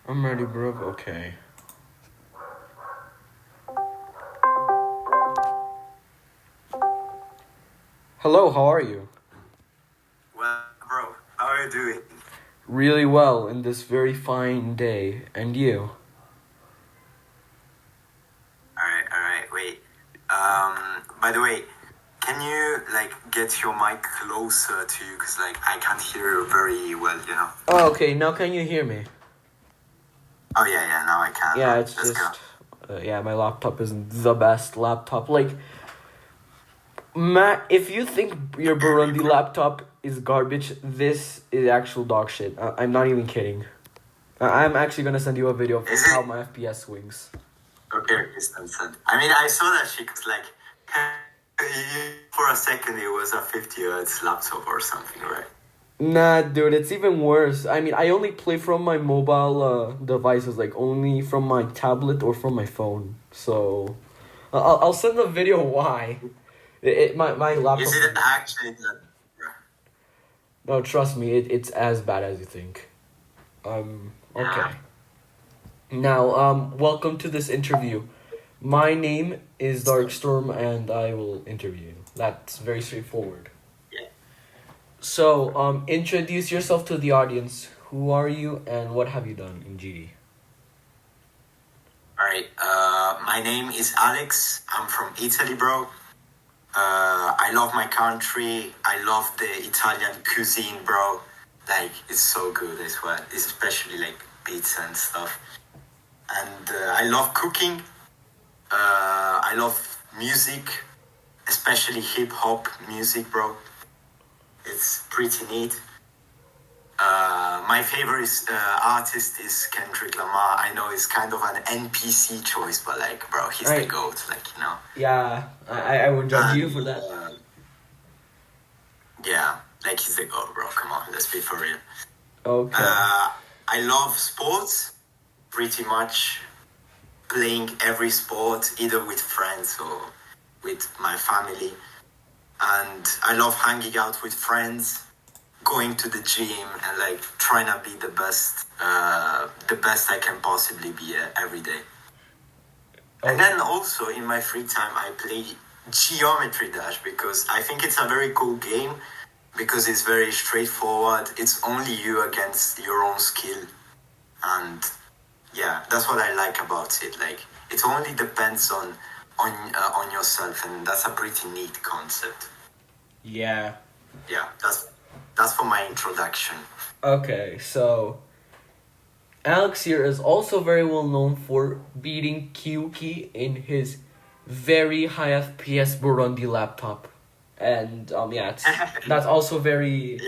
I'm ready, bro. Okay. Hello, how are you? Well, bro, how are you doing? Really well in this very fine day. And you? Alright, wait. By the way, can you, get your mic closer to you? Because, I can't hear you very well, you know? Oh, okay, now can you hear me? Oh, yeah, now I can. Yeah, Right, it's let's just... my laptop isn't the best laptop. Matt, if you think your Burundi laptop is garbage, this is actual dog shit. I'm not even kidding. I'm actually gonna send you a video of Is how it? my FPS swings. Okay, send. I mean, I saw that shit, because, for a second it was a 50 Hz laptop or something, right? Nah, dude, it's even worse. I mean, I only play from my mobile devices, like only from my tablet or from my phone. So, I'll send the video why. My laptop. Is it actually that? No, trust me, it's as bad as you think. Okay. Now, welcome to this interview. My name is Darkstorm, and I will interview you. That's very straightforward. Yeah. So, introduce yourself to the audience. Who are you, and what have you done in GD? Alright, my name is Alex. I'm from Italy, bro. I love my country. I love the Italian cuisine, bro. It's so good as well, especially pizza and stuff. And I love cooking. I love music, especially hip hop music, bro. It's pretty neat. My favorite artist is Kendrick Lamar. I know it's kind of an NPC choice, but bro, he's the GOAT, Yeah, I won't judge you for that. Yeah, he's the GOAT, bro. Come on, let's be for real. Okay. I love sports, pretty much playing every sport, either with friends or with my family. And I love hanging out with friends, going to the gym, and trying to be the best I can possibly be every day. And then also in my free time I play Geometry Dash, because I think it's a very cool game, because it's very straightforward. It's only you against your own skill, and yeah, that's what I like about it. It only depends on yourself, and that's a pretty neat concept. Yeah. Yeah, that's for my introduction. Okay, so Alex here is also very well known for beating kyouki in his very high FPS Burundi laptop. And that's also very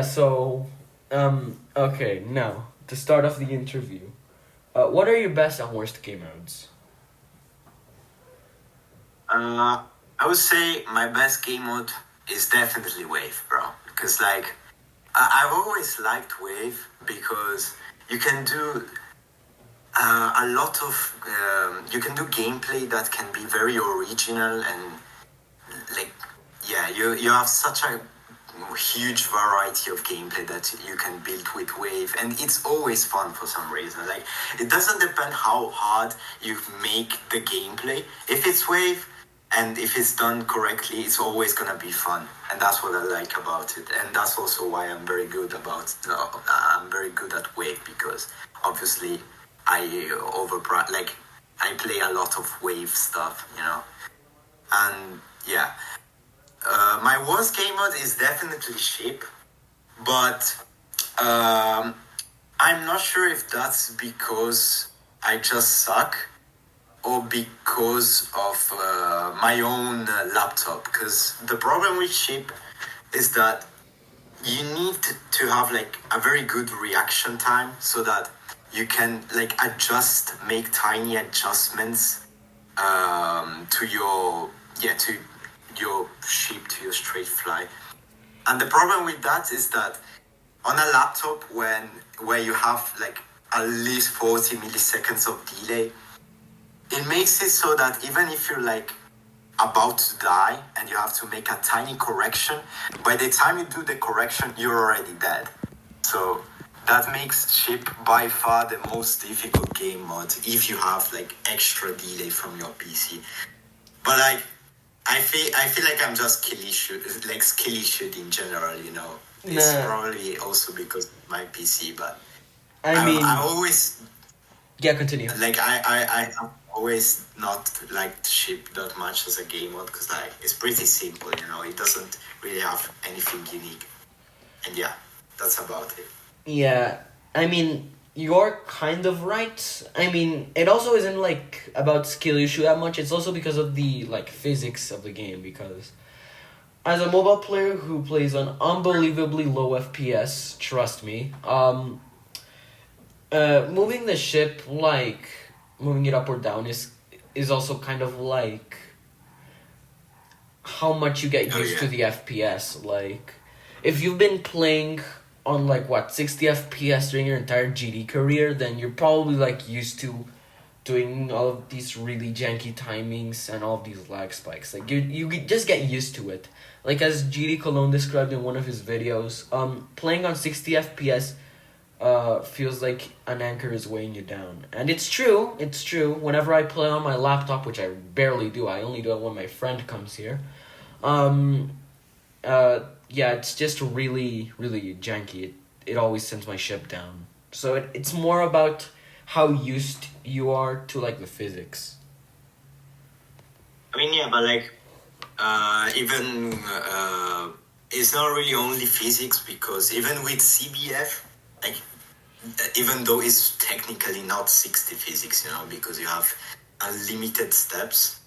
so okay, now to start off the interview. What are your best and worst game modes? I would say my best game mode is definitely Wave, bro. Because I've always liked Wave, because you can do a lot of you can do gameplay that can be very original, and you have such a huge variety of gameplay that you can build with Wave, and it's always fun for some reason. It doesn't depend how hard you make the gameplay. If it's Wave, and if it's done correctly, it's always gonna be fun, and that's what I like about it. And that's also why I'm very good at Wave, because obviously I play a lot of Wave stuff, you know. And yeah, my worst game mode is definitely Ship, but I'm not sure if that's because I just suck, or because of my own laptop. Because the problem with Ship is that you need to have a very good reaction time, so that you can make tiny adjustments to your ship, to your straight fly. And the problem with that is that on a laptop, where you have at least 40 milliseconds of delay, it makes it so that even if you're about to die and you have to make a tiny correction, by the time you do the correction, you're already dead. So that makes ship by far the most difficult game mode if you have like extra delay from your PC. But like I feel like I'm just skill issued in general, you know. It's Nah, probably also because of my PC, but I I mean, always yeah, continue. like I have always not liked ship that much as a game mode because like it's pretty simple, you know. It doesn't really have anything unique, and yeah, that's about it. Yeah, I mean, you're kind of right. I mean, it also isn't like about skill issue that much. It's also because of the like physics of the game. Because as a mobile player who plays on unbelievably low FPS, trust me, moving the ship like moving it up or down is also kind of like how much you get Oh used to yeah. the FPS. Like, if you've been playing on like what 60 FPS during your entire GD career, then you're probably like used to doing all of these really janky timings and all of these lag spikes. Like just get used to it. Like as GD Cologne described in one of his videos, playing on 60 FPS feels like an anchor is weighing you down. And it's true, it's true. Whenever I play on my laptop, which I barely do, I only do it when my friend comes here. Um, yeah, it's just really, really janky. It always sends my ship down. So it's more about how used you are to like the physics. I mean, yeah, but like, even it's not really only physics because even with CBF, like, even though it's technically not 60 physics, you know, because you have unlimited steps.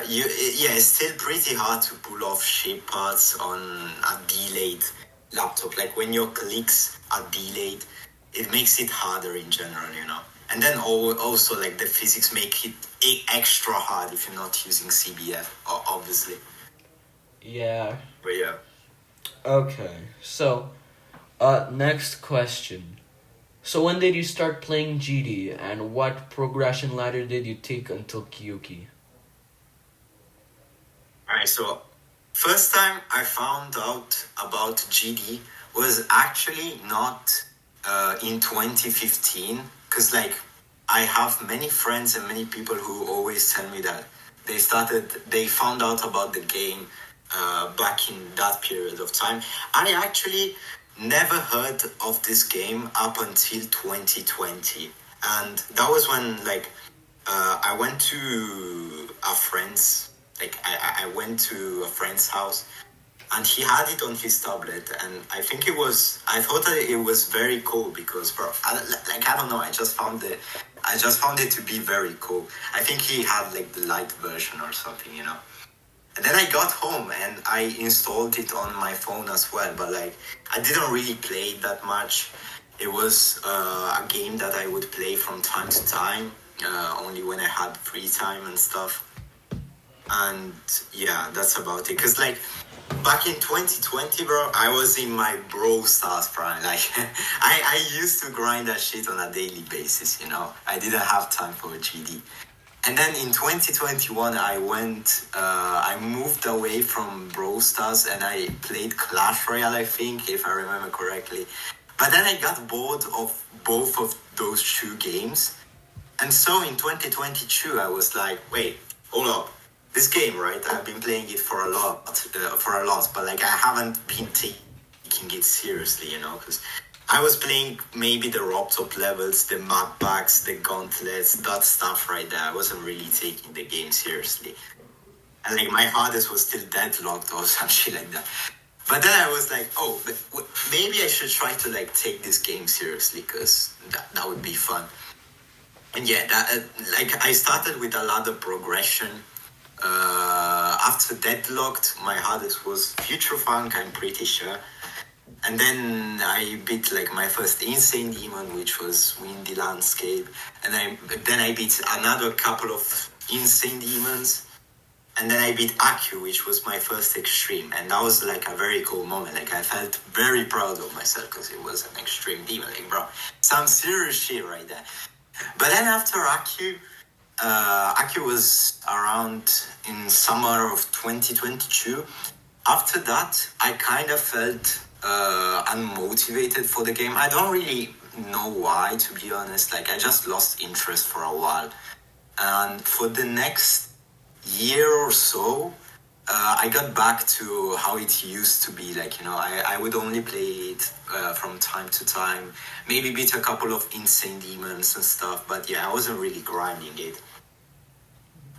It's still pretty hard to pull off shape parts on a delayed laptop. Like when your clicks are delayed, it makes it harder in general, you know. And then also like the physics make it extra hard if you're not using CBF, obviously. Yeah. But yeah. Okay. So, next question. So when did you start playing GD, and what progression ladder did you take until kyouki? Alright, so first time I found out about GD was actually not in 2015 because like I have many friends and many people who always tell me that they found out about the game back in that period of time. I actually never heard of this game up until 2020, and that was when like I went to a friend's like I went to a friend's house and he had it on his tablet, and I thought that it was very cool because I don't know, I just found it to be very cool. I think he had like the light version or something, you know. And then I got home and I installed it on my phone as well, but like I didn't really play it that much. It was a game that I would play from time to time, only when I had free time and stuff. And yeah, that's about it. Cause like back in 2020, bro, I was in my bro stars prime. Like I used to grind that shit on a daily basis, you know. I didn't have time for a GD. And then in 2021, I moved away from Brawl Stars and I played Clash Royale, I think, if I remember correctly. But then I got bored of both of those two games. And so in 2022, I was like, wait, hold up. This game, right? I've been playing it for a lot, but like I haven't been taking it seriously, you know, because I was playing maybe the rock top levels, the map packs, the gauntlets, that stuff right there. I wasn't really taking the game seriously. And like my hardest was still deadlocked or some shit like that. But then I was like, oh, maybe I should try to like take this game seriously because that would be fun. And yeah, like I started with a lot of progression. After Deadlocked, my hardest was Future Funk, I'm pretty sure. And then I beat like my first Insane Demon, which was Windy Landscape. And then I beat another couple of Insane Demons. And then I beat Aku, which was my first Extreme. And that was like a very cool moment. Like I felt very proud of myself because it was an Extreme Demon. Like bro, some serious shit right there. But then after Aki was around in summer of 2022. After that, I kind of felt unmotivated for the game. I don't really know why, to be honest. Like, I just lost interest for a while. And for the next year or so, I got back to how it used to be. Like, I would only play it from time to time, maybe beat a couple of insane demons and stuff. But yeah, I wasn't really grinding it.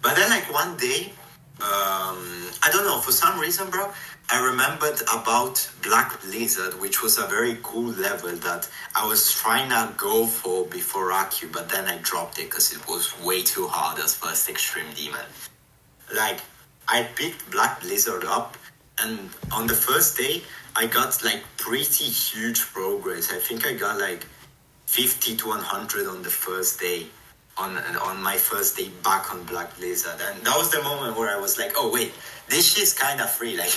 But then, like, one day, I don't know, for some reason, bro, I remembered about Black Blizzard, which was a very cool level that I was trying to go for before Aku, but then I dropped it because it was way too hard as first Extreme Demon. Like, I picked Black Blizzard up, and on the first day, I got, like, pretty huge progress. I think I got, like, 50 to 100 on the first day. On my first day back on Black Blizzard, and that was the moment where I was like, oh wait, this shit's kind of free. Like,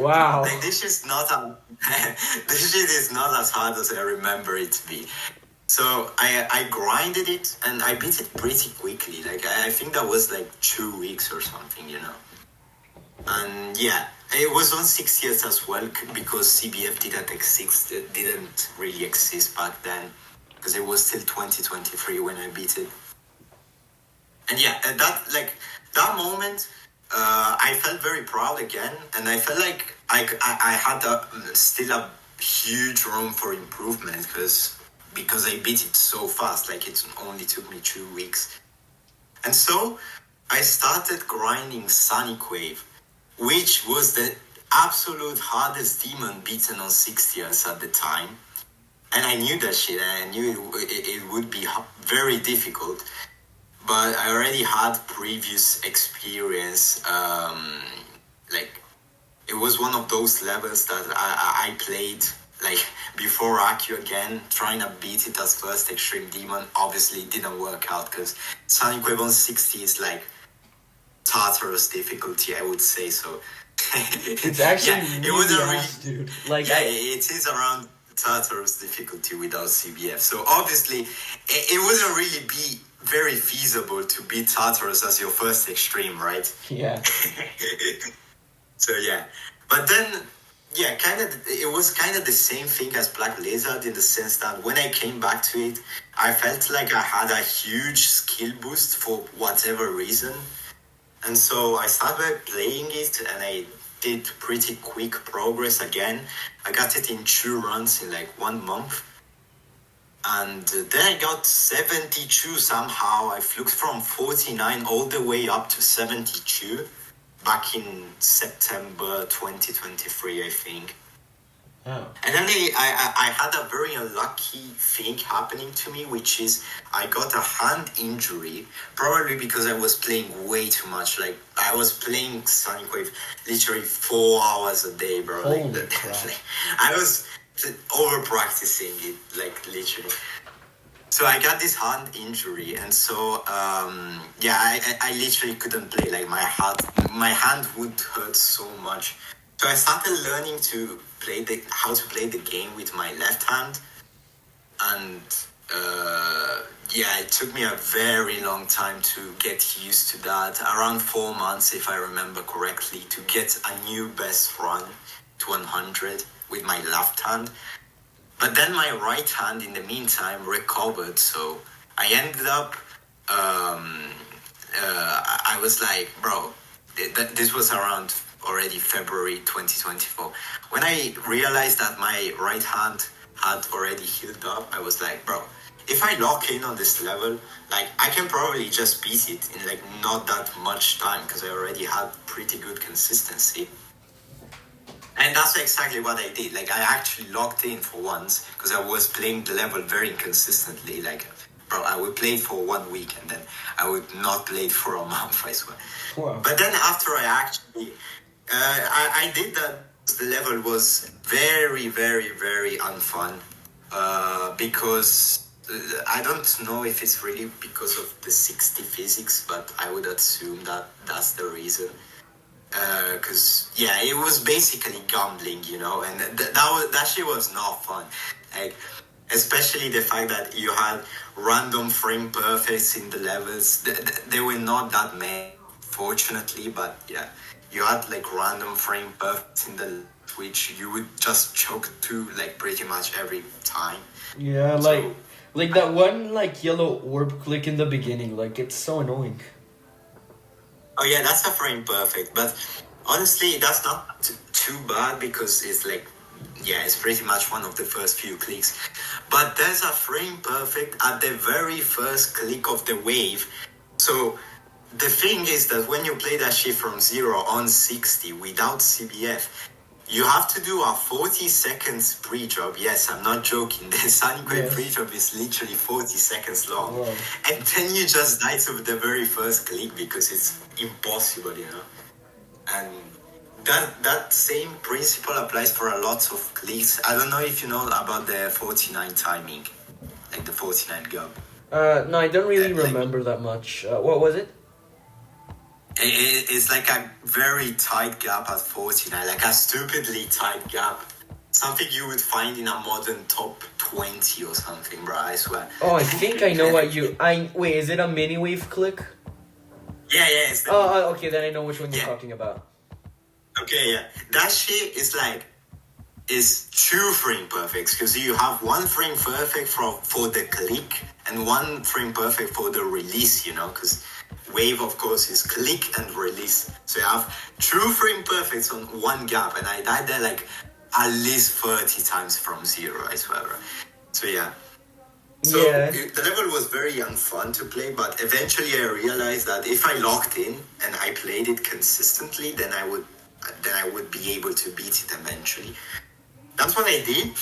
wow, like this shit is not as hard as I remember it to be. So I grinded it and I beat it pretty quickly. Like, I think that was like 2 weeks or something, And yeah, it was on 6 years as well, because CBF didn't really exist back then. Because it was still 2023 when I beat it. And yeah, that moment, I felt very proud again, and I felt like I had still a huge room for improvement, because I beat it so fast. Like, it only took me 2 weeks. And so I started grinding Sonic Wave, which was the absolute hardest demon beaten on 6 years at the time. And I knew that shit, and I knew it would be very difficult. But I already had previous experience. Like, it was one of those levels that I played, like, before Aku again, trying to beat it as first Extreme Demon. Obviously, it didn't work out, because Sonic Wave on 60 is, like, Tartarus difficulty, I would say so. It's actually dude. Like, yeah, it is around Tartarus difficulty without CBF. So obviously, it wouldn't really be very feasible to beat Tartarus as your first Extreme, right? Yeah. So yeah, but then yeah, it was kind of the same thing as Black Blizzard, in the sense that when I came back to it, I felt like I had a huge skill boost for whatever reason, and so I started playing it, and I did pretty quick progress again. I got it in 2 runs in like 1 month. And then I got 72 somehow. I fluked from 49 all the way up to 72 back in September 2023, I think. Oh. And then I had a very unlucky thing happening to me, which is I got a hand injury, probably because I was playing way too much. Like, I was playing Sonic Wave literally 4 hours a day, bro. Holy crap. I was over practicing it, like, literally. So I got this hand injury, and so I literally couldn't play. Like, my hand would hurt so much. So I started learning to how to play the game with my left hand, and it took me a very long time to get used to that. Around 4 months, if I remember correctly, to get a new best run to 100 with my left hand. But then my right hand, in the meantime, recovered. So I ended up, I was like, bro, this was around already February 2024. When I realized that my right hand had already healed up, I was like, bro, if I lock in on this level, like, I can probably just beat it in, like, not that much time, because I already had pretty good consistency. And that's exactly what I did. Like, I actually locked in for once, because I was playing the level very inconsistently. Like, bro, I would play it for 1 week, and then I would not play it for a month, I swear. Wow. But then after I actually, I did that. The level was very, very, very unfun, because I don't know if it's really because of the 60 physics, but I would assume that that's the reason. Because it was basically gambling, and that shit was not fun. Like, especially the fact that you had random frame perfects in the levels. They were not that many, fortunately, but yeah, you had like random frame perfects in the which you would just choke to like pretty much every time. Yeah, So, like that one like yellow orb click in the beginning, like it's so annoying. oh yeah, that's a frame perfect, but honestly, that's not too bad because it's like, yeah, it's pretty much one of the first few clicks. But there's a frame perfect at the very first click of the wave. So the thing is that when you play that shit from 0 on 60 without CBF, you have to do a 40 seconds pre-drop. Yes, I'm not joking. The Sonic Wave Yes. pre-drop is literally 40 seconds long. Wow. And then you just die to the very first click because it's impossible, you know? And that same principle applies for a lot of clicks. I don't know if you know about the 49 timing, like the 49 gap. No, I don't really Like, remember that much. What was it? It's like a very tight gap at 49, like a stupidly tight gap. Something you would find in a modern top 20 or something, bro, I swear. Oh, I think I know what you. Wait, is it a mini wave click? Yeah, it's the, Okay, then I know which one you're Yeah. talking about. okay, yeah. That shit is like, is 2 frame perfects, because you have 1 frame perfect for the click and 1 frame perfect for the release, you know, because wave, of course, is click and release. So you have 2 frame perfects on 1 gap, and I died there like at least 30 times from 0, I swear. So yeah. So Yeah. the level was very unfun to play, but eventually I realized that if I locked in and I played it consistently, then I would be able to beat it eventually. That's what I did,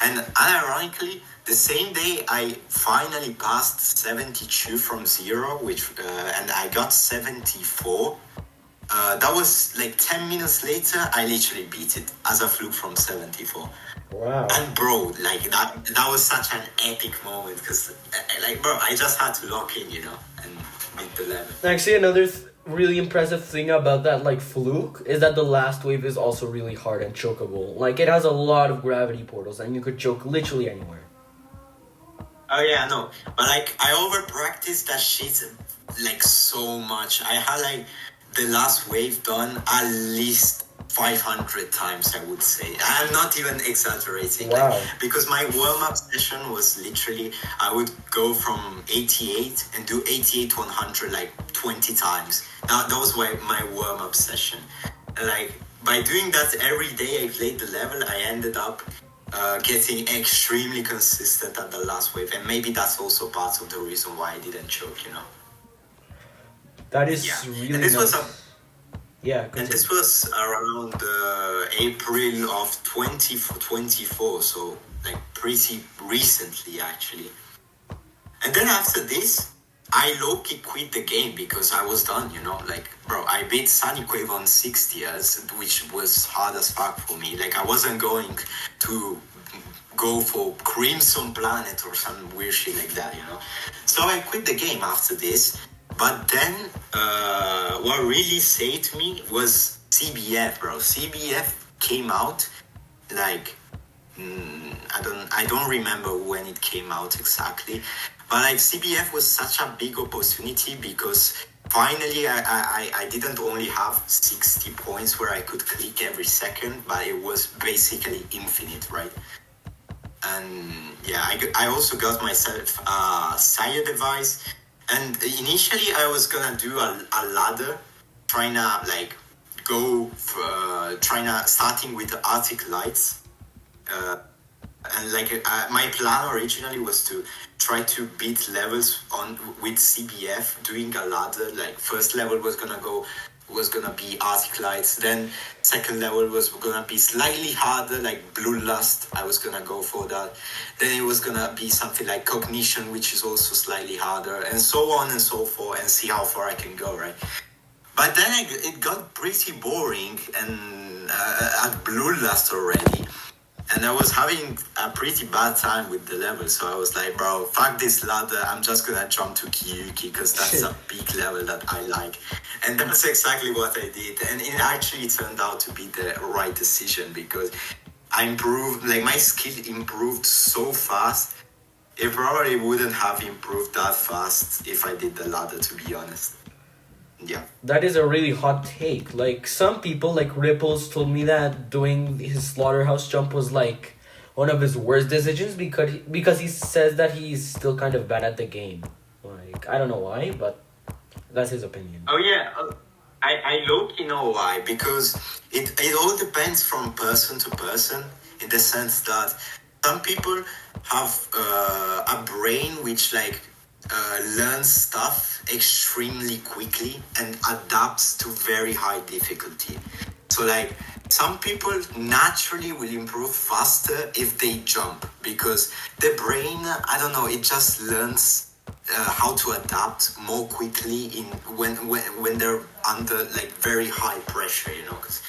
and unironically, the same day I finally passed 72 from 0, which and I got 74. That was like 10 minutes later, I literally beat it as a fluke from 74. Wow. And bro, like that was such an epic moment because, like, bro, I just had to lock in, you know, and beat the level. Actually, another really impressive thing about that like fluke is that the last wave is also really hard and chokeable. Like it has a lot of gravity portals, and you could choke literally anywhere. Oh yeah, no, but like I over practiced that shit like so much. I had like the last wave done at least 500 times, I would say. I'm not even exaggerating. Wow. Like, because my warm-up session was literally, I would go from 88 and do 88 to 100 like 20 times. That was my warm-up session. And like, by doing that every day I played the level, I ended up getting extremely consistent at the last wave. And maybe that's also part of the reason why I didn't choke, you know? That is Yeah. really And this nice. was Yeah, And continue. this was around April of 2024, so like pretty recently actually. And then after this, I low-key quit the game because I was done, you know? Like, bro, I beat Sonic Wave on 60 years, which was hard as fuck for me. Like, I wasn't going to go for Crimson Planet or some weird shit like that, you know? So I quit the game after this. But then, what really saved me was CBF, bro. CBF came out, like, I don't remember when it came out exactly, but like CBF was such a big opportunity because finally I didn't only have 60 points where I could click every second, but it was basically infinite, right? And yeah, I also got myself a Sire device. And initially, I was gonna do a ladder, trying to like starting with the Arctic Lights, and like my plan originally was to try to beat levels with CBF, doing a ladder. Like first level was gonna be Arctic Lights, then second level was gonna be slightly harder, like Blue Lust. I was gonna go for that. Then it was gonna be something like Cognition, which is also slightly harder, and so on and so forth, and see how far I can go, right? But then it got pretty boring and at Blue Lust already. And I was having a pretty bad time with the level, so I was like, bro, fuck this ladder, I'm just gonna jump to kyouki, because that's a big level that I like. And that's exactly what I did. And it actually turned out to be the right decision, because I improved, like my skill improved so fast. It probably wouldn't have improved that fast if I did the ladder, to be honest. Yeah. That is a really hot take. Like some people, like Ripples, told me that doing his slaughterhouse jump was like one of his worst decisions because he says that he's still kind of bad at the game. Like I don't know why, but that's his opinion. Oh yeah, I low-key know why, because it all depends from person to person, in the sense that some people have a brain which like learns stuff extremely quickly and adapts to very high difficulty. So like some people naturally will improve faster if they jump, because the brain, I don't know, it just learns how to adapt more quickly in when they're under like very high pressure, you know, because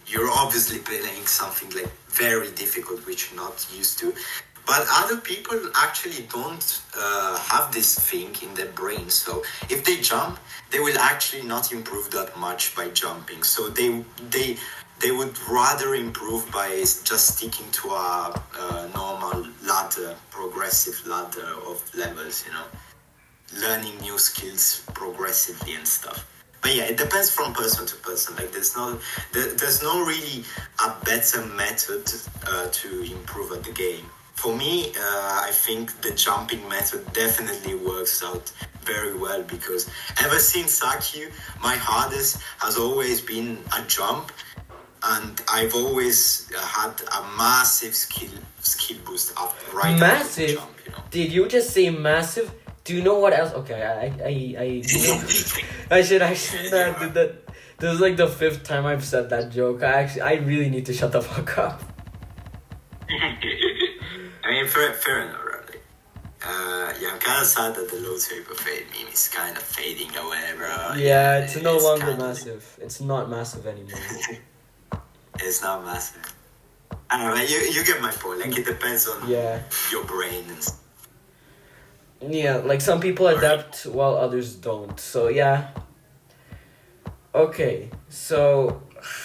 you're obviously playing something like very difficult which you're not used to. But other people actually don't have this thing in their brain. So if they jump, they will actually not improve that much by jumping. So they would rather improve by just sticking to a normal ladder, progressive ladder of levels, you know, learning new skills progressively and stuff. But yeah, it depends from person to person. Like there's no really a better method to improve at the game. For me, I think the jumping method definitely works out very well, because ever since Akyu, my hardest has always been a jump, and I've always had a massive skill boost after right after the Massive? jump. You know. Did you just say massive? Do you know what else? Okay, I should not do that. This is like the 5th time I've said that joke. I really need to shut the fuck up. I mean, fair enough, really. Yeah, I'm kind of sad that the low paper fade meme is kind of fading away, bro. Yeah, it's no longer kinda massive. It's not massive anymore. It's not massive. I don't know, you get my point. Like, it depends on your brain and stuff. Yeah, like some people adapt while others don't. So yeah. Okay, so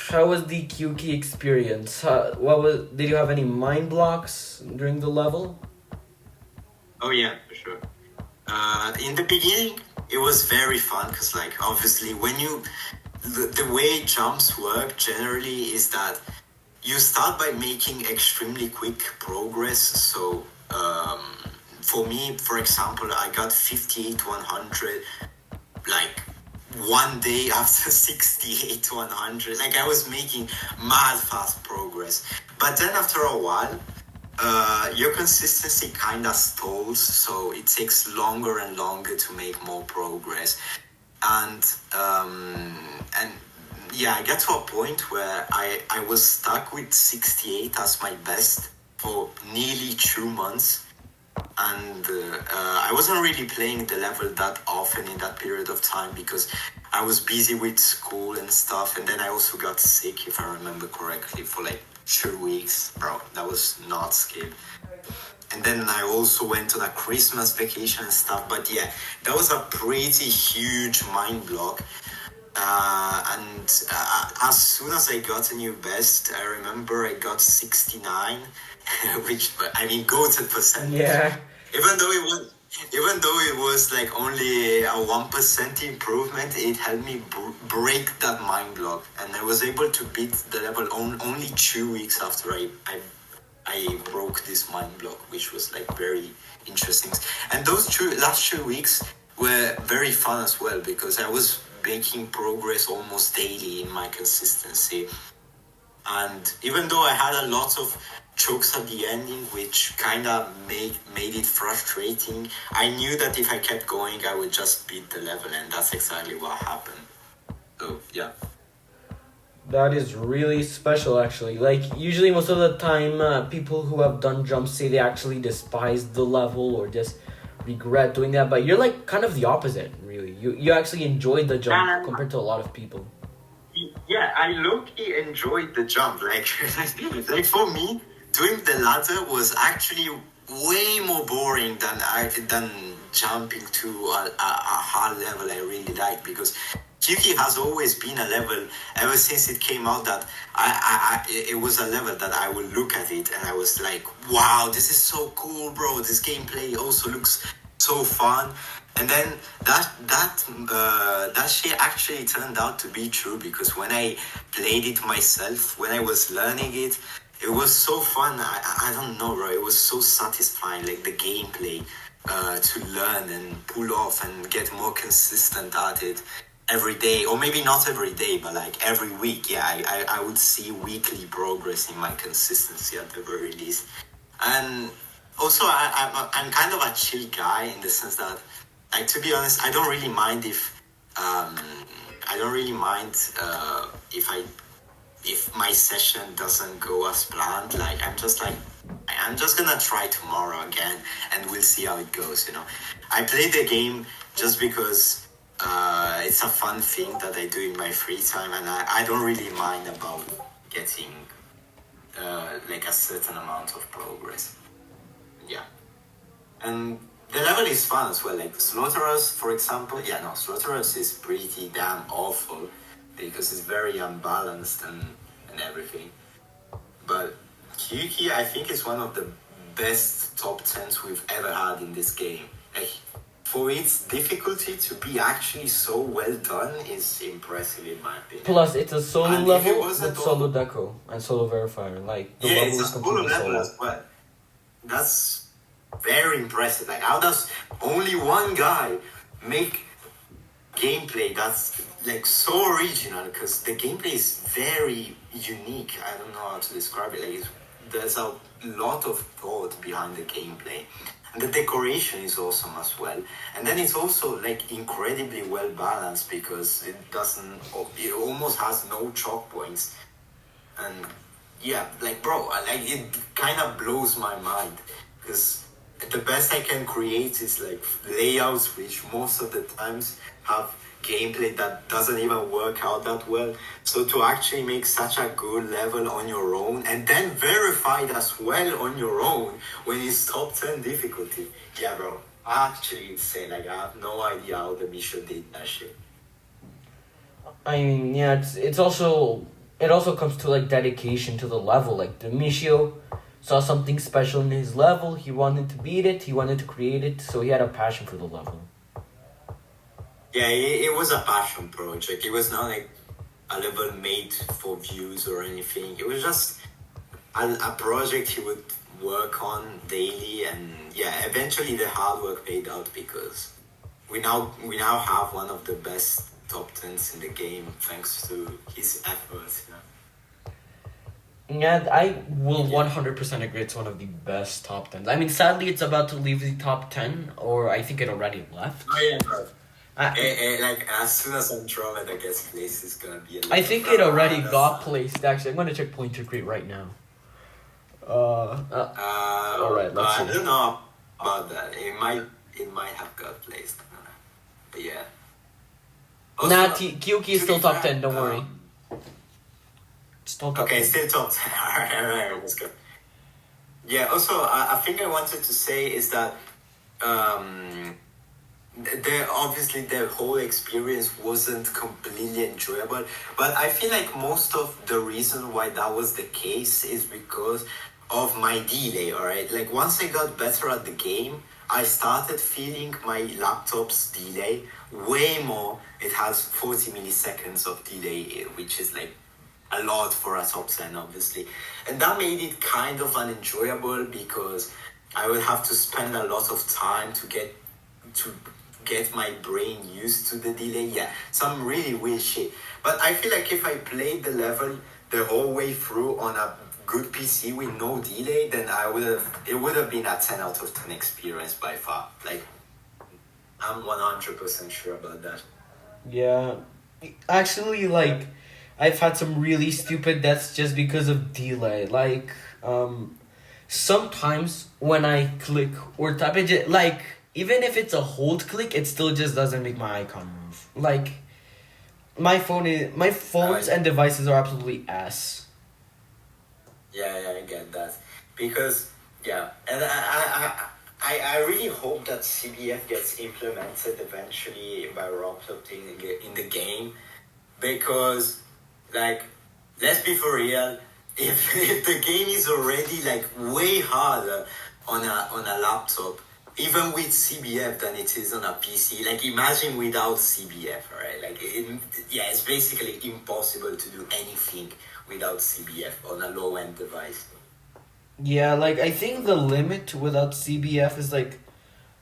how was the kyouki experience? Did you have any mind blocks during the level? Oh yeah, for sure. In the beginning, it was very fun, because like obviously when the way jumps work generally is that you start by making extremely quick progress. So for me, for example, I got 58 100 like one day after 68 100. Like I was making mad fast progress. But then after a while, your consistency kind of stalls, so it takes longer and longer to make more progress. And yeah, I got to a point where I was stuck with 68 as my best for nearly 2 months. And I wasn't really playing the level that often in that period of time, because I was busy with school and stuff, and then I also got sick, if I remember correctly, for like 2 weeks, bro. That was not skill. And then I also went on a Christmas vacation and stuff. But yeah, that was a pretty huge mind block. And as soon as I got a new best, I remember I got 69, which, I mean, goated percentage. Yeah. Even though it was like only a 1% improvement, it helped me break that mind block, and I was able to beat the level only 2 weeks after I broke this mind block, which was like very interesting. And those last 2 weeks were very fun as well, because I was making progress almost daily in my consistency. And even though I had a lot of chokes at the ending, which kind of made it frustrating, I knew that if I kept going, I would just beat the level, and that's exactly what happened. So, yeah. That is really special, actually. Like, usually most of the time, people who have done jumps say they actually despise the level or just regret doing that, but you're like kind of the opposite, really. You actually enjoyed the jump compared to a lot of people. Yeah, I low-key enjoyed the jump. Like for me, doing the ladder was actually way more boring than jumping to a hard level I really like, because kyouki has always been a level ever since it came out that it was a level that I would look at it and I was like, wow, this is so cool, bro. This gameplay also looks so fun. And then that shit actually turned out to be true, because when I played it myself, when I was learning it, it was so fun. I don't know, bro. It was so satisfying, like the gameplay, to learn and pull off and get more consistent at it every day, or maybe not every day, but like every week. Yeah, I would see weekly progress in my consistency at the very least. And also, I'm kind of a chill guy in the sense that, like, to be honest, I don't really mind if my session doesn't go as planned. Like, I'm just gonna try tomorrow again, and we'll see how it goes. I play the game just because it's a fun thing that I do in my free time, and I don't really mind about getting like a certain amount of progress. Yeah. And the level is fun as well. Like Slaughterhouse, for example. Yeah, no, Slaughterhouse is pretty damn awful because it's very unbalanced and everything. But kyouki, I think, is one of the best top 10s we've ever had in this game. Like, for its difficulty to be actually so well done is impressive in my opinion. Plus, it's a solo level with solo deco and solo verifier. Like, the level is completely solo. As well. That's very impressive. Like, how does only one guy make gameplay that's like so original? Because the gameplay is very unique. I don't know how to describe it. Like, there's a lot of thought behind the gameplay, and the decoration is awesome as well. And then it's also like incredibly well balanced because it almost has no choke points. And yeah, like, bro, like, it kind of blows my mind, because the best I can create is like layouts which most of the times have gameplay that doesn't even work out that well. So to actually make such a good level on your own and then verify it as well on your own when it's top 10 difficulty, yeah, bro, actually insane. Like, I have no idea how the Misho did that shit. I mean, yeah, it also comes to like dedication to the level. Like, the Michio saw something special in his level. He wanted to beat it. He wanted to create it. So he had a passion for the level. Yeah, it was a passion project. It was not like a level made for views or anything. It was just a project he would work on daily, and yeah, eventually the hard work paid out because we now have one of the best top 10s in the game thanks to his efforts. Yeah, I will 100% agree it's one of the best top 10s. I mean, sadly, it's about to leave the top 10, or I think it already left. Oh, yeah, bro. Like, as soon as Andromeda gets placed, it's gonna be I think it already got placed, actually. I'm gonna check Pointer Crate right now. Alright, let's see. I don't know about that. It might have got placed. But yeah. Also, kyouki is still top 10, don't worry. Still top 10. Still top 10. Alright, let's go. Yeah, also, I think I wanted to say is that obviously the whole experience wasn't completely enjoyable, but I feel like most of the reason why that was the case is because of my delay, alright? Like, once I got better at the game, I started feeling my laptop's delay way more. It has 40 milliseconds of delay, which is like a lot for a top 10, obviously. And that made it kind of unenjoyable because I would have to spend a lot of time to get my brain used to the delay. Yeah, some really weird shit. But I feel like if I played the level the whole way through on a good PC with no delay, then it would have been a 10 out of 10 experience by far. Like, I'm 100% sure about that. Yeah. Actually, like, I've had some really stupid deaths just because of delay. Like, sometimes when I click or type it, like, even if it's a hold click, it still just doesn't make my icon move. Like, my phones and devices are absolutely ass. Yeah, I get that. Because, yeah, and I really hope that CBF gets implemented eventually by Roblox in the game. Because, like, let's be for real, if the game is already, like, way harder on a laptop even with CBF than it is on a PC. Like imagine without CBF, right? Yeah, it's basically impossible to do anything without CBF on a low end device. Yeah, like I think the limit without CBF is like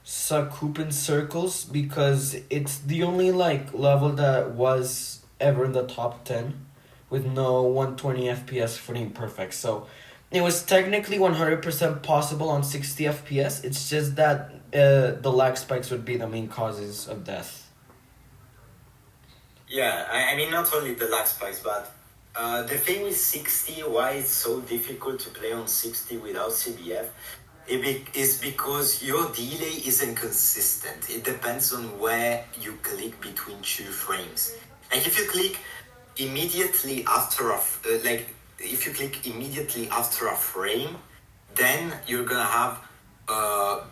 Sakupin circles because it's the only like level that was ever in the top 10 with no 120 FPS frame perfect. So it was technically 100% possible on 60 FPS. It's just that the lag spikes would be the main causes of death. Yeah, I mean, not only the lag spikes, but the thing with 60, why it's so difficult to play on 60 without CBF, is because your delay isn't consistent. It depends on where you click between two frames. Like if you click immediately after if you click immediately after a frame, then you're gonna have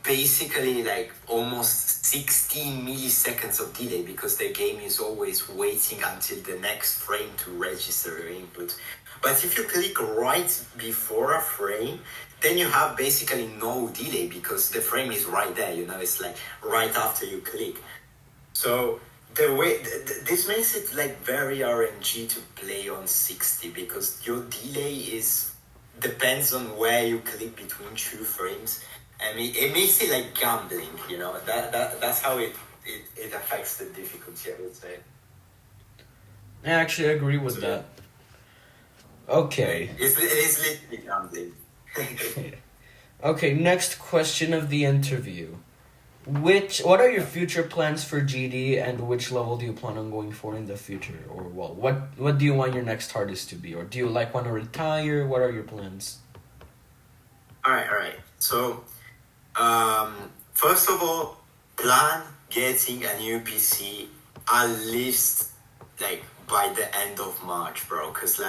basically like almost 16 milliseconds of delay because the game is always waiting until the next frame to register your input. But if you click right before a frame, then you have basically no delay because the frame is right there, it's like right after you click. So the way this makes it like very RNG to play on 60 because your delay depends on where you click between two frames. I mean, it makes it like gambling, that's how it affects the difficulty, I would say. I actually agree with that. Okay. It is literally gambling. Okay, next question of the interview. What are your future plans for GD and which level do you plan on going for in the future? Or well, what do you want your next hardest to be? Or do you want to retire? What are your plans? Alright. So first of all, plan getting a new PC at least like by the end of March, bro. Cause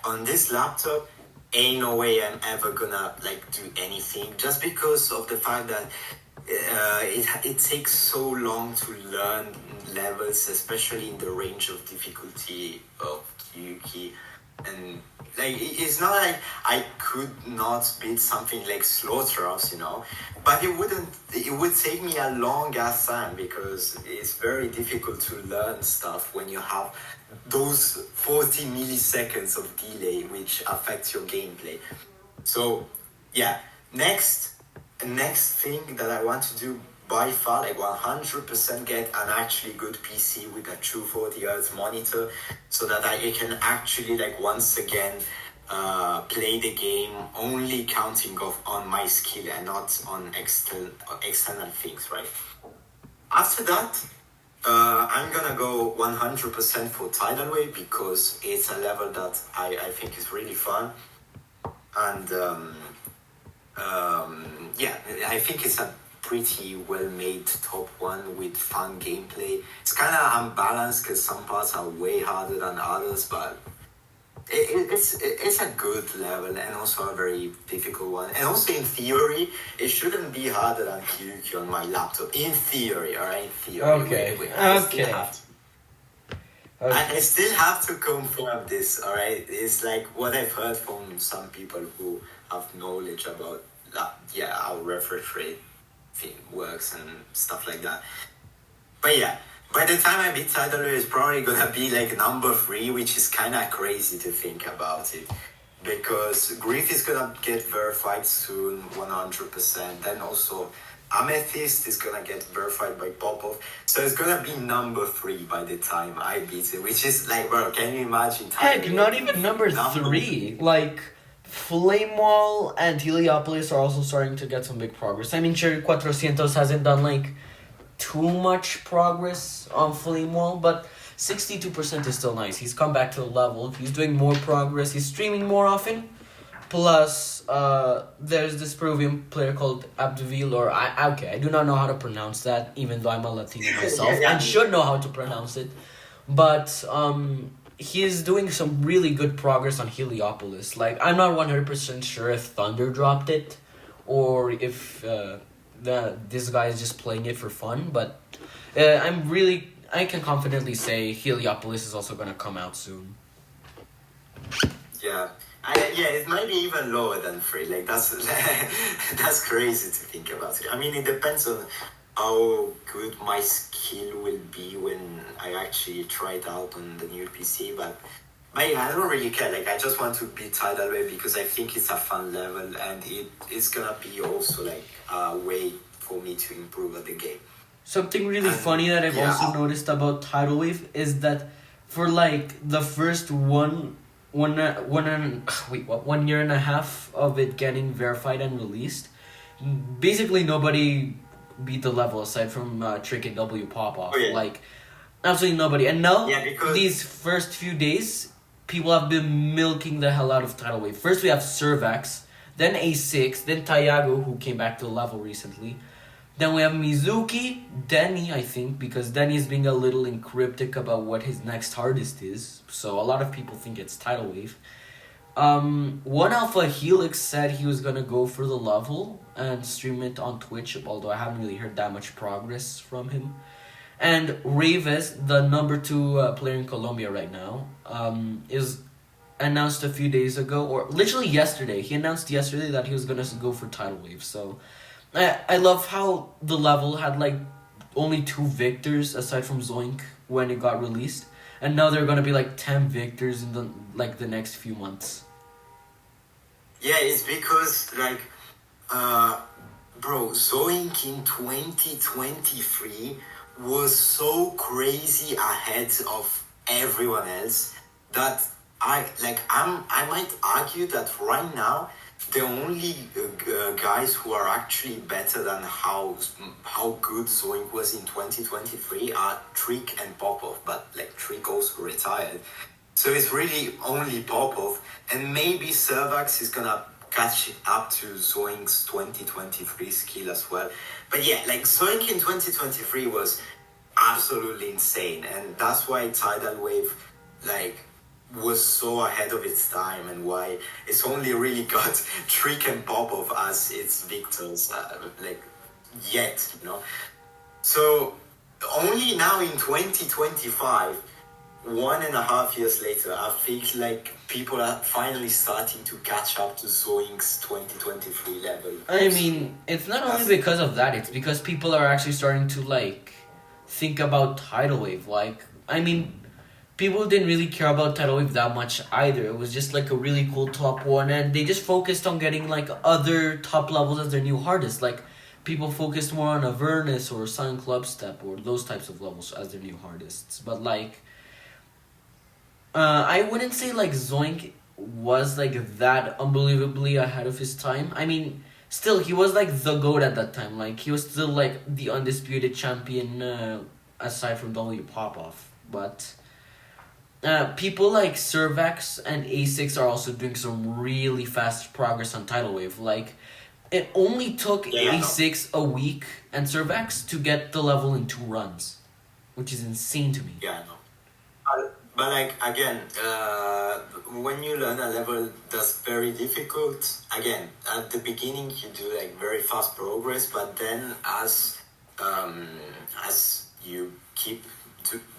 on this laptop, ain't no way I'm ever gonna do anything just because of the fact that it takes so long to learn levels, especially in the range of difficulty of kyouki. And it's not like I could not beat something like Slaughterhouse, but it would take me a long ass time because it's very difficult to learn stuff when you have those 40 milliseconds of delay which affects your gameplay. So yeah, next thing that I want to do by far, 100% get an actually good PC with a true 40 Hz monitor so that I can actually once again play the game only counting on my skill and not on external things, right? After that, I'm gonna go 100% for Tidal Wave because it's a level that I think is really fun. And I think it's a pretty well-made top one with fun gameplay. It's kind of unbalanced because some parts are way harder than others, but it's a good level and also a very difficult one. And also in theory, it shouldn't be harder than kyouki on my laptop. In theory, alright? In theory. Okay. Okay. I still have to confirm this, alright? It's what I've heard from some people who have knowledge about how refresh rate thing works and stuff like that. But yeah, by the time I beat Tidal Wave, it's probably gonna be number 3, which is kind of crazy to think about it. Because Grief is gonna get verified soon, 100%. Then also Amethyst is gonna get verified by Popov. So it's gonna be number 3 by the time I beat it, which is bro, can you imagine? Heck, not even number 3. Flame Wall and Heliopolis are also starting to get some big progress. I mean, sure, Cuatrocientos hasn't done too much progress on Flame Wall, but 62% is still nice. He's come back to the level. He's doing more progress. He's streaming more often. Plus, there's this Peruvian player called Abdeville, or I do not know how to pronounce that, even though I'm a Latino myself and should know how to pronounce it. But he is doing some really good progress on Heliopolis. I'm not 100% sure if Thunder dropped it or if this guy is just playing it for fun, but I can confidently say Heliopolis is also going to come out soon. Yeah, Yeah, it might be even lower than 3. Like that's that's crazy to think about it. I mean, it depends on how good my skill will be when I actually try it out on the new PC. But yeah, I don't really care. Like I just want to beat Tidal Wave because I think it's a fun level and it's gonna be also like a way for me to improve at the game. Something really And funny that I've yeah, also noticed about Tidal Wave is that for like the first one year and a half of it getting verified and released, basically nobody beat the level aside from Trick and W Pop Off. Oh, yeah. Like absolutely nobody. And now Yeah, because- these first few days, people have been milking the hell out of Tidal Wave. First we have Servax, then A6, then Tayago, who came back to the level recently. Then we have Mizuki, Denny, I think, because Denny is being a little encryptic about what his next hardest is. So a lot of people think it's Tidal Wave. One Alpha Helix said he was gonna go for the level and stream it on Twitch, although I haven't really heard that much progress from him. And Raves, the number 2 player in Colombia right now, is announced a few days ago, or literally yesterday. He announced yesterday that he was gonna go for Tidal Wave. So I love how the level had like only 2 victors aside from Zoink when it got released, and now there are gonna be like 10 victors in the next few months. Yeah, it's because like, bro, Zoink in 2023 was so crazy ahead of everyone else that I might argue that right now the only guys who are actually better than how good Zoink was in 2023 are Trick and Popov, but like Trick also retired. So it's really only Popov, and maybe Servax is gonna catch up to Zoink's 2023 skill as well. But yeah, like Zoink in 2023 was absolutely insane, and that's why Tidal Wave like was so ahead of its time, and why it's only really got Trick and Popov as its victors like yet, you know. So only now in 2025, 1.5 years later, I feel like people are finally starting to catch up to Zoink's 2023 level. I mean, it's not only because of that, it's because people are actually starting to like think about Tidal Wave. Like, I mean, people didn't really care about Tidal Wave that much either. It was just like a really cool top 1, and they just focused on getting like other top levels as their new hardest. Like, people focused more on Avernus or Sun Club Step or those types of levels as their new hardest. But like, I wouldn't say like Zoink was like that unbelievably ahead of his time. I mean, still he was like the GOAT at that time. Like, he was still like the undisputed champion aside from W Popoff. But people like Servax and A6 are also doing some really fast progress on Tidal Wave. Like, it only took A6 a week and Servax to get the level in 2 runs, which is insane to me. Yeah, I know. But like, again, when you learn a level that's very difficult, again, at the beginning you do like very fast progress, but then as you keep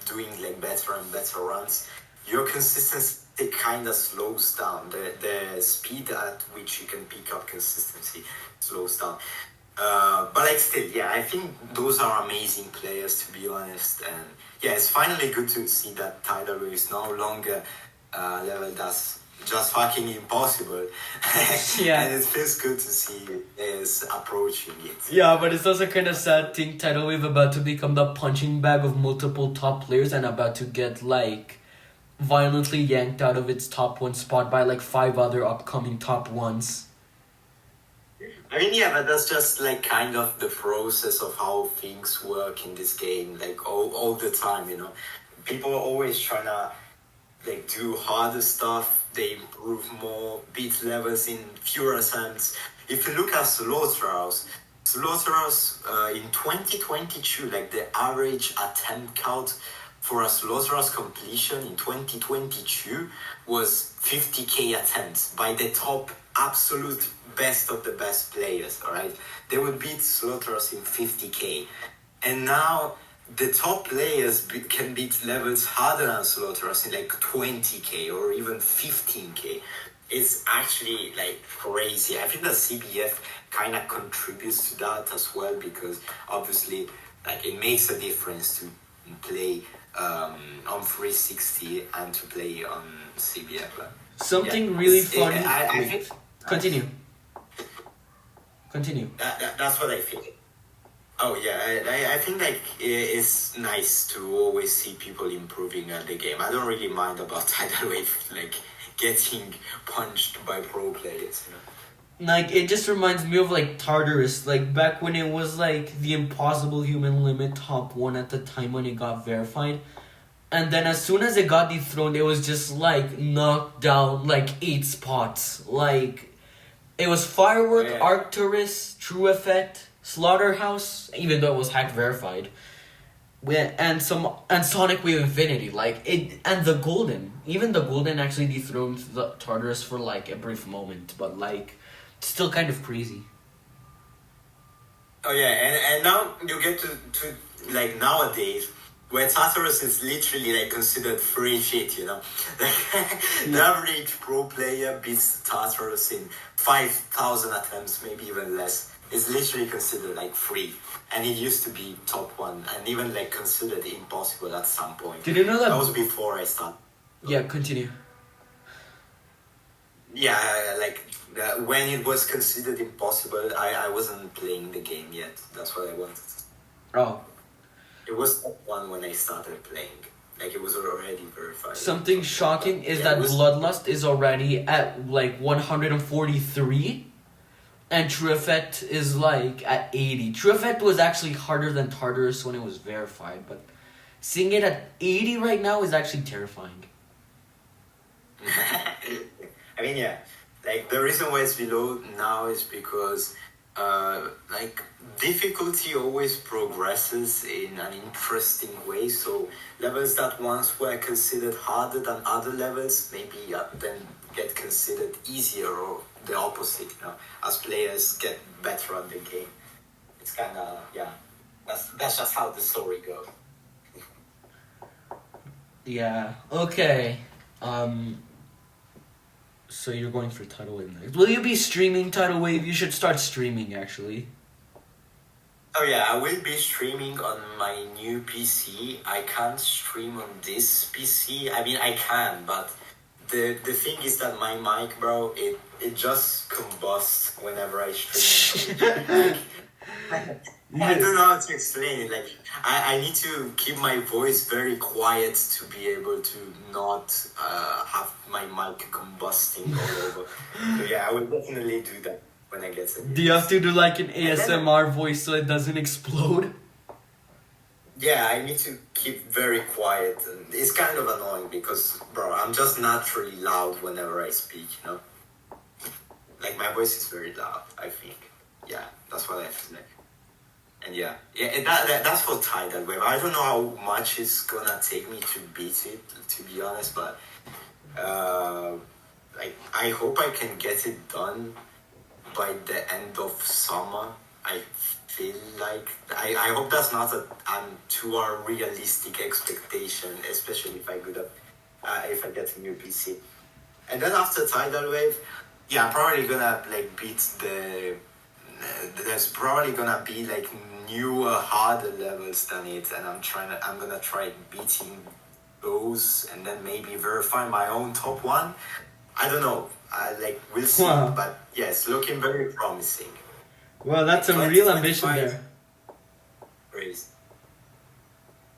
doing like better and better runs, your consistency kind of slows down. The speed at which you can pick up consistency slows down. But like still, yeah, I think those are amazing players, to be honest. And yeah, it's finally good to see that Tidal Wave is no longer a level that's just fucking impossible. Yeah. And it feels good to see is approaching it. Yeah, but it's also kind of sad thing Tidal Wave about to become the punching bag of multiple top players and about to get like violently yanked out of its top 1 spot by like 5 other upcoming top 1s. I mean, yeah, but that's just like kind of the process of how things work in this game, like all the time, you know. People are always trying to like do harder stuff, they improve more, beat levels in fewer attempts. If you look at Slaughterhouse in 2022, like the average attempt count for a Slaughterhouse completion in 2022 was 50k attempts by the top absolute best of the best players, alright? They would beat Slaughterhouse in 50k. And now the top players can beat levels harder than Slaughterhouse in like 20k or even 15k. it's actually like crazy. I think that CBF kind of contributes to that as well, because obviously like it makes a difference to play on 360 and to play on CBF. But, Something really funny. I think Continue. Continue. that's what I think. Oh yeah, I think like it's nice to always see people improving at the game. I don't really mind about tidal wave like getting punched by pro players. Like, it just reminds me of, like, Tartarus, like, back when it was, like, the impossible human limit top 1 at the time when it got verified. And then as soon as it got dethroned, it was just, like, knocked down, like, 8 spots. Like, it was Firework, Yeah. Arcturus, True Effect, Slaughterhouse, even though it was hack verified. And Sonic Wave Infinity, like, it, and the Golden. Even the Golden actually dethroned the Tartarus for, like, a brief moment, but, like, still kind of crazy. Oh yeah, and now you get to like nowadays where Tartarus is literally like considered free shit, you know. Like the average pro player beats Tartarus in 5,000 attempts, maybe even less. It's literally considered like free, and it used to be top 1 and even like considered impossible at some point. Did you know that? That was before I started. Yeah, continue. Yeah, like when it was considered impossible, I wasn't playing the game yet. That's what I wanted. Oh. It was top 1 when I started playing. Like it was already verified. Something shocking is Yeah, that it was- Bloodlust is already at like 143, and True Effect is like at 80. True Effect was actually harder than Tartarus when it was verified, but seeing it at 80 right now is actually terrifying. I mean, yeah. Like the reason why it's below now is because like difficulty always progresses in an interesting way. So levels that once were considered harder than other levels maybe then get considered easier, or the opposite, you know, as players get better at the game. It's kind of, yeah, that's just how the story goes. Yeah. Okay. So you're going for Tidal Wave next. Will you be streaming Tidal Wave? You should start streaming, actually. Oh yeah, I will be streaming on my new PC. I can't stream on this PC. I mean, I can, but the thing is that my mic, bro, it just combusts whenever I stream. I don't know how to explain it. Like, I need to keep my voice very quiet to be able to not have my mic combusting all over. So yeah, I will definitely do that when I get it. Do you have to do like an ASMR voice so it doesn't explode? Yeah, I need to keep very quiet. And it's kind of annoying because, bro, I'm just naturally loud whenever I speak, you know? Like, my voice is very loud, I think. Yeah, that's what I feel like. And yeah, that's for Tidal Wave. I don't know how much it's gonna take me to beat it, to be honest, but like I hope I can get it done by the end of summer. I feel like I hope that's not a too realistic expectation, especially if I get a new PC. And then after Tidal Wave, yeah, I'm probably gonna like beat the. There's probably gonna be like newer, harder levels than it, and I'm gonna try beating those, and then maybe verify my own top 1. I don't know. Like we'll see, Wow. but yes, looking very promising. Well, that's some real ambition there. Crazy.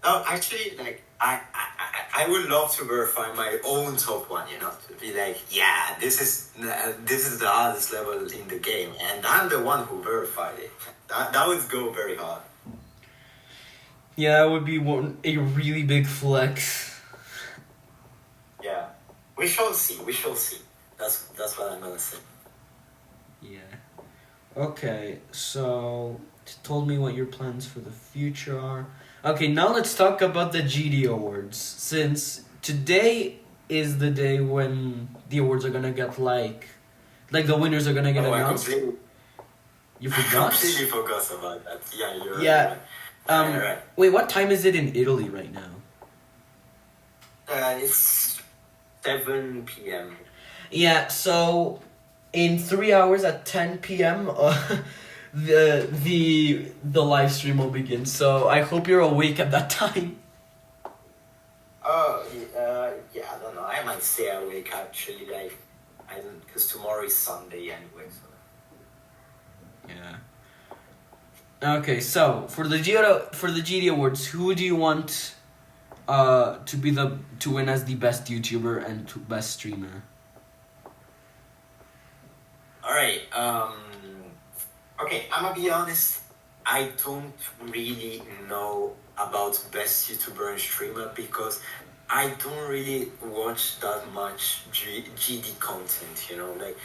Oh, actually, like I would love to verify my own top 1. You know, to be like, yeah, this is the hardest level in the game, and I'm the one who verified it. That would go very hard. Yeah, that would be a really big flex. Yeah, we shall see. We shall see. That's what I'm gonna say. Yeah. Okay, so told me what your plans for the future are. Okay, now let's talk about the GD Awards. Since today is the day when the awards are gonna get like the winners are gonna get announced. You I forgot? completely forgot about that. Yeah, you're Yeah. right. Right. Wait, what time is it in Italy right now? It's 7 p.m. Yeah, so in 3 hours at 10 p.m., the live stream will begin. So I hope you're awake at that time. Oh, yeah, I don't know. I might stay awake actually. Like, I don't, because tomorrow is Sunday anyway. So. Yeah. Okay, so for the GD Awards, who do you want to win as the best YouTuber and best streamer? All right. Okay, I'm gonna be honest. I don't really know about best YouTuber and streamer because I don't really watch that much GD content. You know, like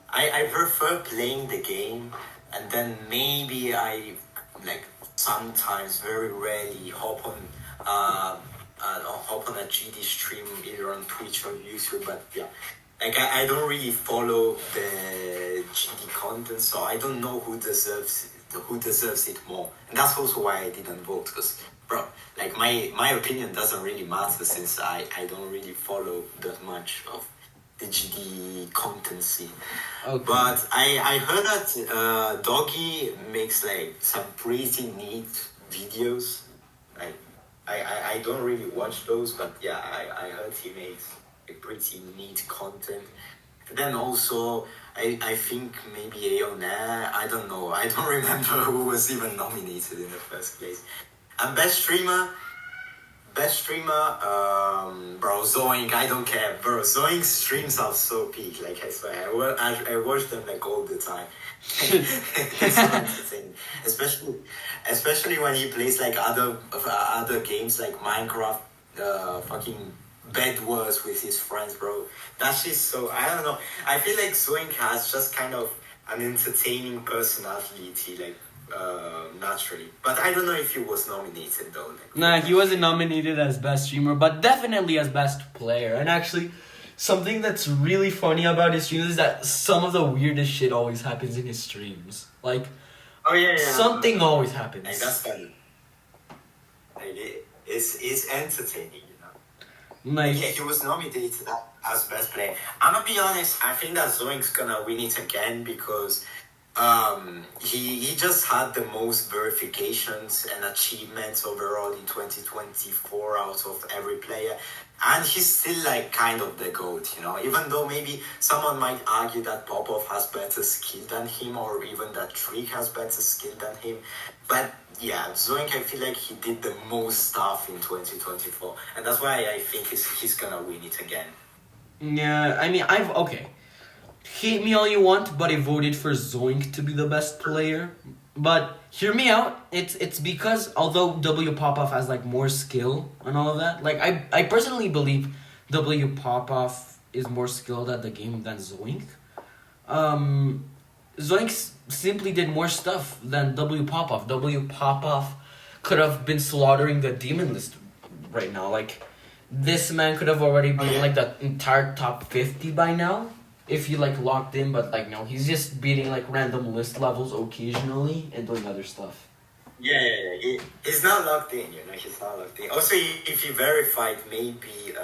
I prefer playing the game, and then maybe I like sometimes, very rarely, hop on a GD stream either on Twitch or YouTube. But yeah, like I don't really follow the GD content, so I don't know who deserves it more, and that's also why I didn't vote. Because bro, like my opinion doesn't really matter since I don't really follow that much of the GD content scene. Okay. But I heard that Doggy makes like some pretty neat videos. Like I don't really watch those, but yeah, I heard he makes a pretty neat content. And then also I think maybe Aonair, I don't know. I don't remember who was even nominated in the first place. And best streamer, bro, Zoink, I don't care, bro. Zoink's streams are so peak, like I swear, I watch them like all the time. It's so entertaining, especially when he plays like other games like Minecraft, fucking Bed Wars with his friends, bro. That's just so, I don't know. I feel like Zoink has just kind of an entertaining personality, like naturally. But I don't know if he was nominated though. Like, Nah, he wasn't nominated as best streamer, but definitely as best player. And actually, something that's really funny about his streams is that some of the weirdest shit always happens in his streams. Like, oh yeah, something always happens. Like that's funny. Like it's entertaining, you know. Like, yeah, he was nominated as best player. I'm gonna be honest. I think that Zoink's gonna win it again because he just had the most verifications and achievements overall in 2024 out of every player, and he's still like kind of the GOAT, you know, even though maybe someone might argue that Popov has better skill than him, or even that Trick has better skill than him. But yeah, Zoink, I feel like he did the most stuff in 2024, and that's why I think he's gonna win it again. yeah, I mean, okay. Hate me all you want, but I voted for Zoink to be the best player. But hear me out. It's because although W Popov has like more skill and all of that, like I personally believe W Popov is more skilled at the game than Zoink. Zoink simply did more stuff than W Popov. W Popov could have been slaughtering the demon list right now. Like, this man could have already been like the entire top 50 by now if he like locked in, but like no, he's just beating like random list levels occasionally and doing other stuff. Yeah. He's not locked in, you know, he's not locked in. Also, if he verified maybe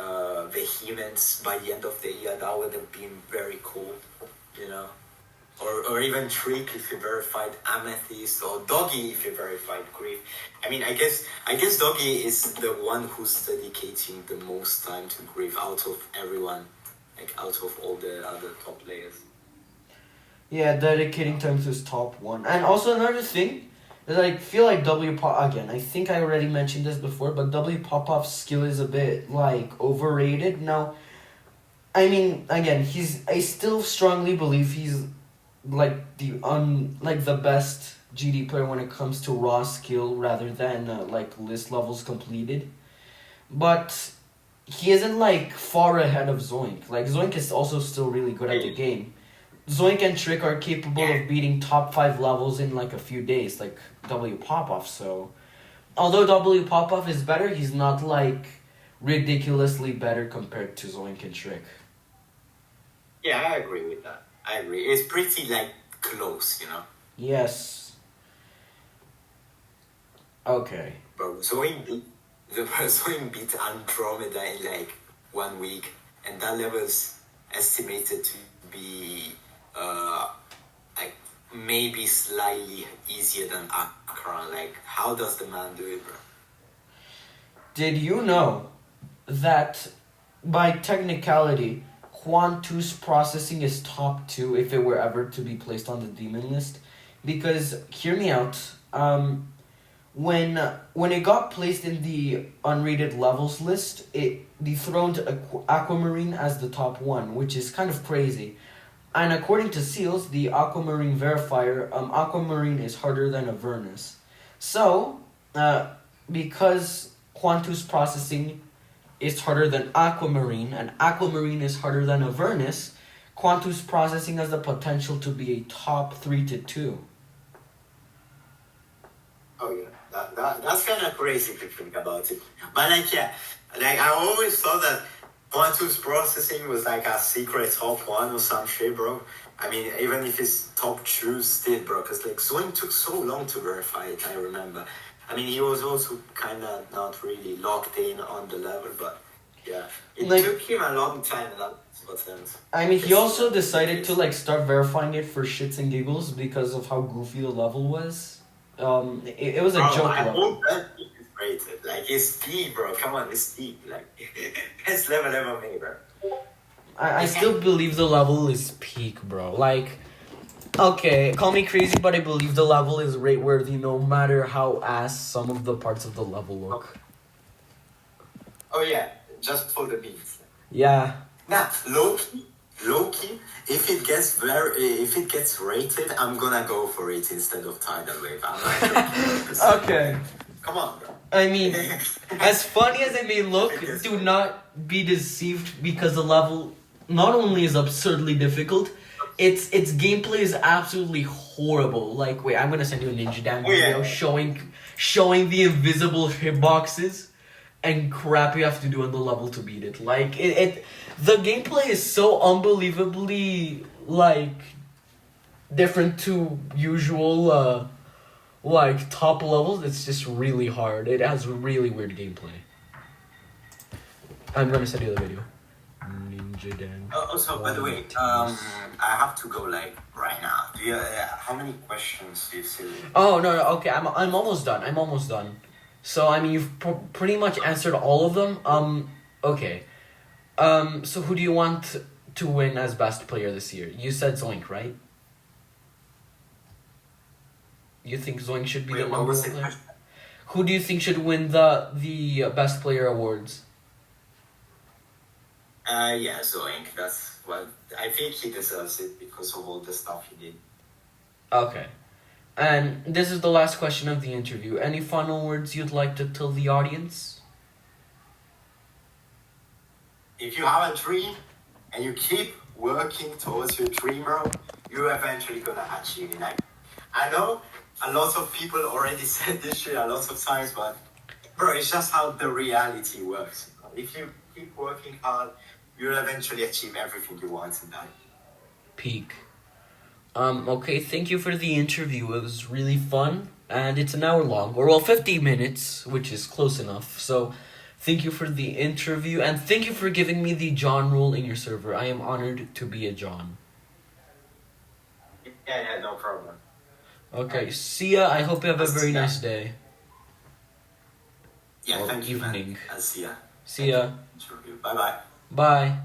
Vehemence by the end of the year, that would have been very cool, you know. Or even Trick if he verified Amethyst, or Doggy if he verified Grief. I mean, I guess Doggy is the one who's dedicating the most time to Grief out of everyone. Like, out of all the other top players. Yeah, dedicating time to his top one. And also another thing is I feel like again, I think I already mentioned this before, but W Popov's skill is a bit like overrated. Now, I mean, again, I still strongly believe he's like the best GD player when it comes to raw skill rather than like list levels completed. But he isn't like far ahead of Zoink. Like, Zoink is also still really good at the game. Zoink and Trick are capable of beating top 5 levels in like a few days, like W Popov. So, although W Popov is better, he's not like ridiculously better compared to Zoink and Trick. Yeah, I agree with that. I agree. It's pretty like close, you know. Yes. Okay. But Zoink beat Andromeda in like 1 week, and estimated to be like maybe slightly easier than Akron. Like, how does the man do it, bro? Did you know that by technicality, Quantus processing is top 2 if it were ever to be placed on the demon list? Because, hear me out, when it got placed in the unrated levels list, it dethroned Aquamarine as the top 1, which is kind of crazy. And according to Seals, the Aquamarine verifier, Aquamarine is harder than Avernus. So, because Quantus processing is harder than Aquamarine, and Aquamarine is harder than Avernus, Quantus processing has the potential to be a top 3 to 2. Oh yeah, that's kind of crazy to think about it. But like yeah, like I always thought that Quantum's processing was like a secret top 1 or some shit, bro. I mean, even if it's top 2 still, bro, because like Zoin took so long to verify it, I remember. I mean, he was also kind of not really locked in on the level, but yeah, it took him a long time. That's what sense. I mean, he also decided to like start verifying it for shits and giggles because of how goofy the level was. It was a joke I level. hope that is rated. Like, it's deep, bro. Come on, it's deep. Like, best level ever made, bro. I still believe the level is peak, bro. Like, okay, call me crazy, but I believe the level is rate worthy no matter how ass some of the parts of the level look. Oh yeah, just for the beats. Yeah. Now, Loki, if it gets rated, I'm gonna go for it instead of Tidal Wave. I'm not Okay. Come on, bro. I mean, as funny as it may look, do not be deceived because the level not only is absurdly difficult, its gameplay is absolutely horrible. Like, wait, I'm gonna send you a Ninja Dam video showing the invisible hitboxes and crap you have to do on the level to beat it. Like, the gameplay is so unbelievably, like, different to usual, like, top levels. It's just really hard. It has really weird gameplay. I'm gonna send you the video. Ninja Dan. Also, by the way, I have to go, like, right now. Do you, how many questions do you still... Oh, no, okay, I'm almost done. So, I mean, you've pretty much answered all of them. Okay. So who do you want to win as best player this year? You said Zoink, right? You think Zoink should be the number 1 player? Who do you think should win the best player awards? Yeah, Zoink. That's what I think he deserves it because of all the stuff he did. Okay. And this is the last question of the interview. Any final words you'd like to tell the audience? If you have a dream and you keep working towards your dream, bro, you're eventually gonna achieve it. Like, I know a lot of people already said this shit a lot of times, but bro, it's just how the reality works. If you keep working hard, you'll eventually achieve everything you want in life. Peak. Okay, thank you for the interview. It was really fun, and it's an hour long, or well, 50 minutes, which is close enough. So, thank you for the interview, and thank you for giving me the John role in your server. I am honored to be a John. Yeah, no problem. Okay, see ya. I hope you have a very nice day. Yeah, thank you, evening. Man. I'll see ya. See ya. Bye-bye. Bye.